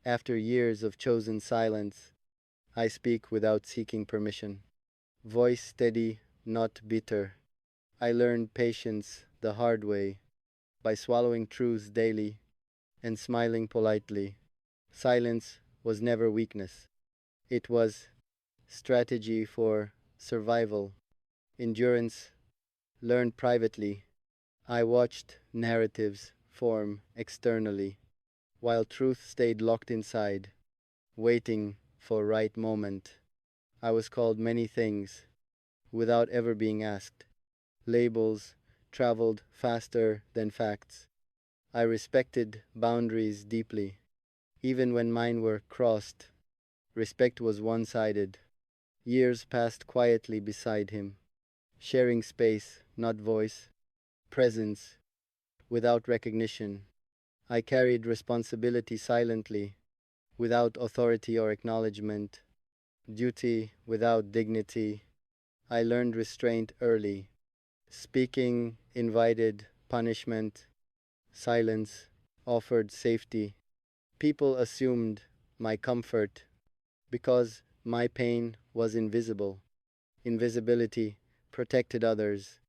After years of chosen silence, I speak without seeking permission. Voice steady, not bitter. I learned patience the hard way by swallowing truths daily and smiling politely. Silence was never weakness, it was strategy for survival, endurance learned privately. I watched narratives form externally, while truth stayed locked inside, waiting for right moment. I was called many things without ever being asked. Labels traveled faster than facts. I respected boundaries deeply. Even when mine were crossed, respect was one sided. Years passed quietly beside him, sharing space, not voice, presence, without recognition. I carried responsibility silently, without authority or acknowledgement, duty without dignity. I learned restraint early. Speaking invited punishment, silence offered safety. People assumed my comfort because my pain was invisible. Invisibility protected others.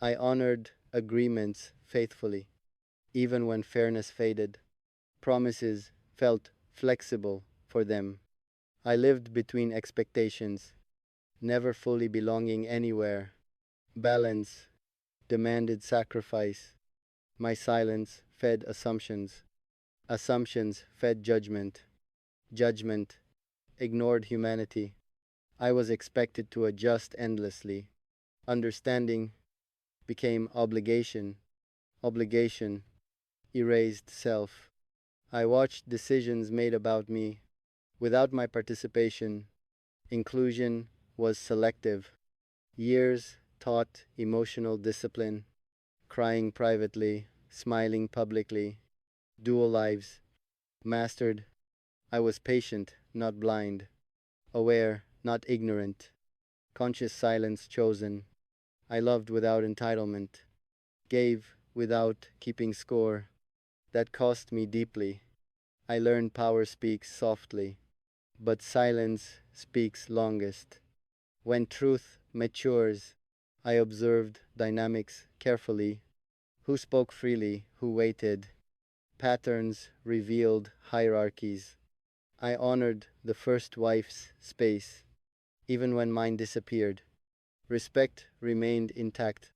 I honored agreements faithfully, even when fairness faded. Promises felt flexible for them. I lived between expectations, never fully belonging anywhere. Balance demanded sacrifice. My silence fed assumptions. Assumptions fed judgment. Judgment ignored humanity. I was expected to adjust endlessly. Understanding became obligation. Obligation erased self. I watched decisions made about me without my participation. Inclusion was selective. Years taught emotional discipline, crying privately, smiling publicly, dual lives mastered. I was patient, not blind, aware, not ignorant, conscious silence chosen. I loved without entitlement, gave without keeping score. That cost me deeply. I learned power speaks softly, but silence speaks longest. When truth matures, I observed dynamics carefully. Who spoke freely, who waited. Patterns revealed hierarchies. I honored the first wife's space, even when mine disappeared. Respect remained intact.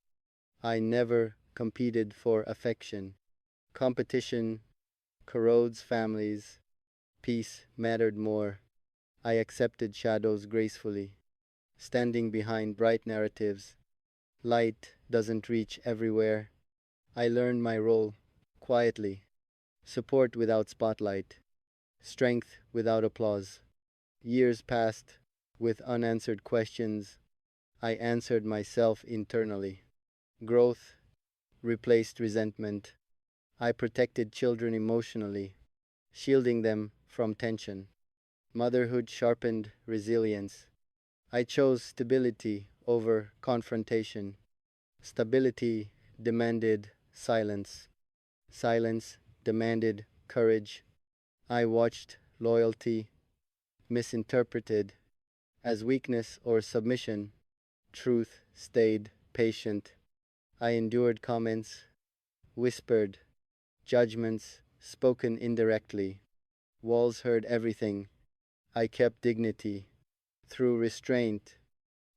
I never competed for affection. Competition corrodes families. Peace mattered more. I accepted shadows gracefully, standing behind bright narratives. Light doesn't reach everywhere. I learned my role quietly. Support without spotlight. Strength without applause. Years passed with unanswered questions. I answered myself internally. Growth replaced resentment. I protected children emotionally, shielding them from tension. Motherhood sharpened resilience. I chose stability over confrontation. Stability demanded silence. Silence demanded courage. I watched loyalty misinterpreted as weakness or submission. Truth stayed patient. I endured comments, whispered, judgments spoken indirectly. Walls heard everything. I kept dignity. Through restraint,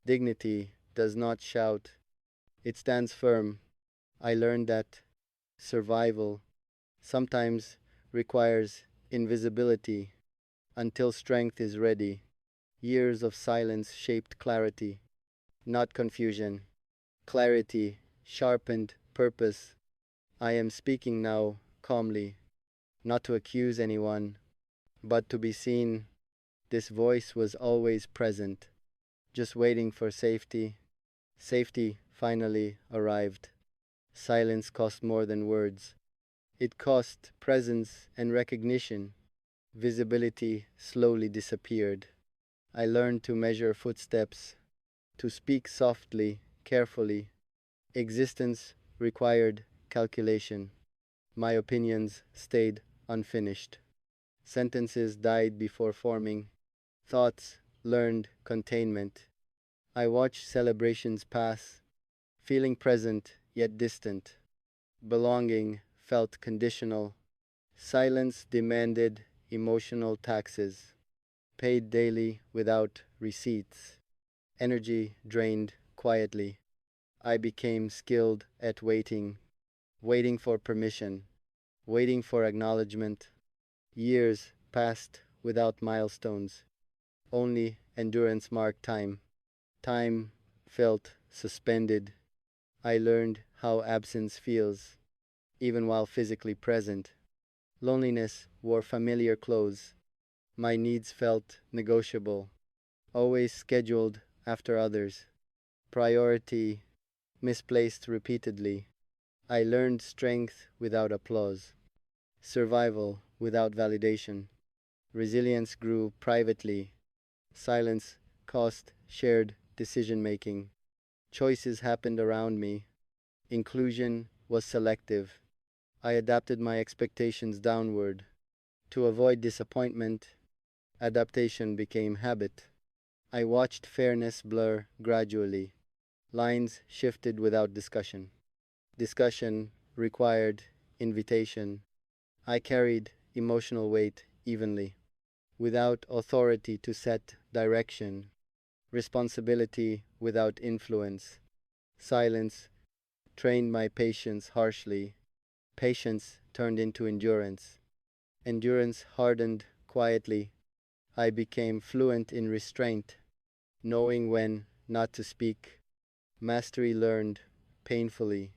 dignity does not shout, it stands firm. I learned that survival sometimes requires invisibility until strength is ready. Years of silence shaped clarity, not confusion. Clarity sharpened purpose. I am speaking now calmly, not to accuse anyone, but to be seen. This voice was always present, just waiting for safety. Safety finally arrived. Silence cost more than words. It cost presence and recognition. Visibility slowly disappeared. I learned to measure footsteps, to speak softly, carefully. Existence required calculation. My opinions stayed unfinished. Sentences died before forming. Thoughts learned containment. I watched celebrations pass, feeling present yet distant. Belonging felt conditional. Silence demanded emotional taxes, paid daily without receipts. Energy drained quietly. I became skilled at waiting, waiting for permission, waiting for acknowledgement. Years passed without milestones. Only endurance marked time. Time felt suspended. I learned how absence feels, even while physically present. Loneliness wore familiar clothes. My needs felt negotiable, always scheduled after others. Priority misplaced repeatedly. I learned strength without applause, survival without validation. Resilience grew privately. Silence cost shared decision making. Choices happened around me. Inclusion was selective. I adapted my expectations downward. To avoid disappointment, adaptation became habit. I watched fairness blur gradually. Lines shifted without discussion. Discussion required invitation. I carried emotional weight evenly, without authority to set direction, responsibility without influence. Silence trained my patience harshly. Patience turned into endurance. Endurance hardened quietly. I became fluent in restraint, knowing when not to speak. Mastery learned painfully.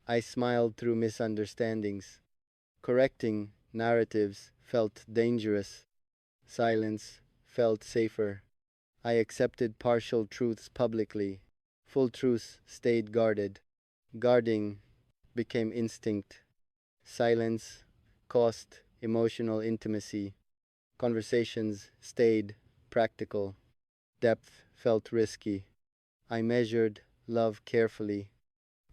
I smiled through misunderstandings. Correcting narratives felt dangerous. Silence felt safer. I accepted partial truths publicly. Full truths stayed guarded. Guarding became instinct. Silence cost emotional intimacy. Conversations stayed practical. Depth felt risky. I measured love carefully,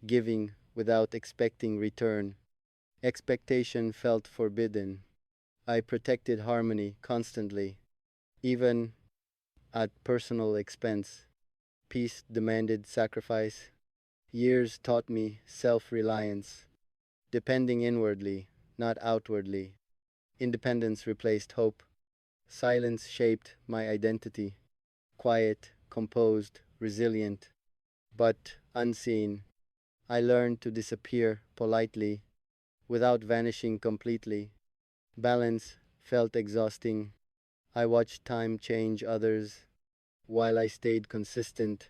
giving without expecting return. Expectation felt forbidden. I protected harmony constantly, even at personal expense. Peace demanded sacrifice. Years taught me self reliance, depending inwardly, not outwardly. Independence replaced hope. Silence shaped my identity. Quiet, composed, resilient, but unseen. I learned to disappear politely without vanishing completely. Balance felt exhausting. I watched time change others while I stayed consistent.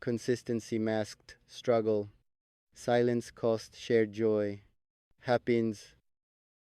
Consistency masked struggle. Silence cost shared joy. Happiness